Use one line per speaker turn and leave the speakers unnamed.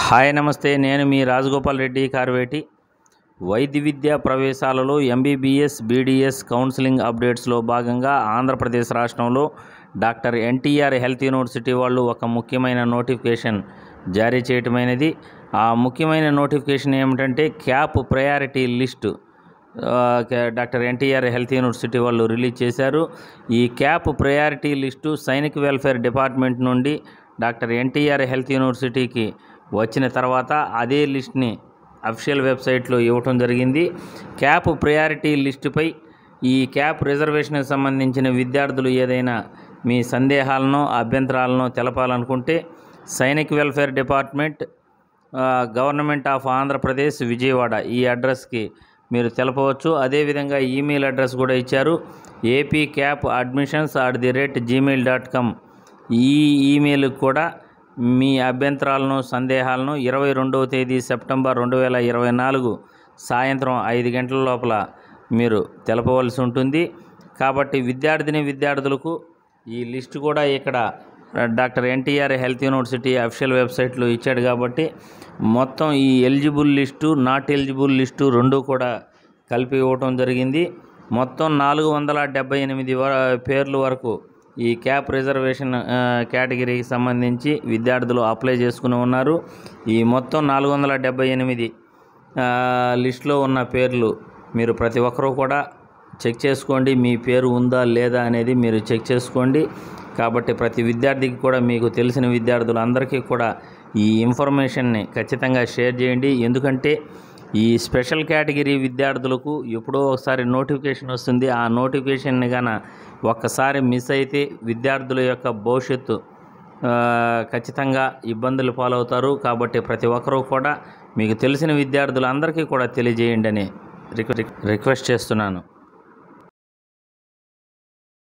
Hi నమస్తే, నేను మీ రాజగోపాల్ రెడ్డి కార్వేటి. వైద్య విద్యా ప్రవేశాలలో ఎంబీబీఎస్ బీడీఎస్ కౌన్సిలింగ్ అప్డేట్స్లో భాగంగా ఆంధ్రప్రదేశ్ రాష్ట్రంలో డాక్టర్ ఎన్టీఆర్ హెల్త్ యూనివర్సిటీ వాళ్ళు ఒక ముఖ్యమైన నోటిఫికేషన్ జారీ చేయటమైనది. ఆ ముఖ్యమైన నోటిఫికేషన్ ఏమిటంటే cap priority list doctor NTR health university వాళ్ళు రిలీజ్ చేశారు. ఈ cap priority list Sainik welfare department నుండి డాక్టర్ ఎన్టీఆర్ హెల్త్ యూనివర్సిటీకి వచ్చిన తర్వాత అదే లిస్ట్ని అఫీషియల్ వెబ్సైట్లో ఇవ్వటం జరిగింది. క్యాప్ ప్రయారిటీ లిస్టుపై ఈ క్యాప్ రిజర్వేషన్కి సంబంధించిన విద్యార్థులు ఏదైనా మీ సందేహాలను అభ్యంతరాలను తెలపాలనుకుంటే Sainik welfare department, government of Andhra Pradesh, Vijayawada ఈ అడ్రస్కి మీరు తెలపవచ్చు. అదేవిధంగా ఈమెయిల్ అడ్రస్ కూడా ఇచ్చారు, apcappadmissions@gmail.com. ఈ ఈమెయిల్కి కూడా మీ అభ్యంతరాలను సందేహాలను 22వ తేదీ సెప్టెంబర్ 2024 సాయంత్రం 5 గంటల లోపల మీరు తెలపవలసి ఉంటుంది. కాబట్టి విద్యార్థులకు ఈ లిస్టు కూడా ఇక్కడ doctor NTR health university official వెబ్సైట్లో ఇచ్చాడు. కాబట్టి మొత్తం ఈ eligible list, not eligible list రెండు కూడా కలిపి ఇవ్వటం జరిగింది. మొత్తం 478 పేర్లు వరకు ఈ క్యాప్ రిజర్వేషన్ కేటగిరీకి సంబంధించి విద్యార్థులు అప్లై చేసుకుని ఉన్నారు. ఈ మొత్తం 478 లిస్టులో ఉన్న పేర్లు మీరు ప్రతి ఒక్కరూ కూడా చెక్ చేసుకోండి. మీ పేరు ఉందా లేదా అనేది మీరు చెక్ చేసుకోండి. కాబట్టి ప్రతి విద్యార్థికి కూడా, మీకు తెలిసిన విద్యార్థులందరికీ కూడా ఈ ఇన్ఫర్మేషన్ని ఖచ్చితంగా షేర్ చేయండి. ఎందుకంటే ఈ స్పెషల్ కేటగిరీ విద్యార్థులకు ఎప్పుడో ఒకసారి నోటిఫికేషన్ వస్తుంది. ఆ నోటిఫికేషన్ని గాన ఒక్కసారి మిస్ అయితే విద్యార్థుల యొక్క భవిష్యత్తు ఖచ్చితంగా ఇబ్బందులు పాలవుతారు. కాబట్టి ప్రతి ఒక్కరూ కూడా మీకు తెలిసిన విద్యార్థులందరికీ కూడా తెలియజేయండి అని రిక్వెస్ట్ చేస్తున్నాను.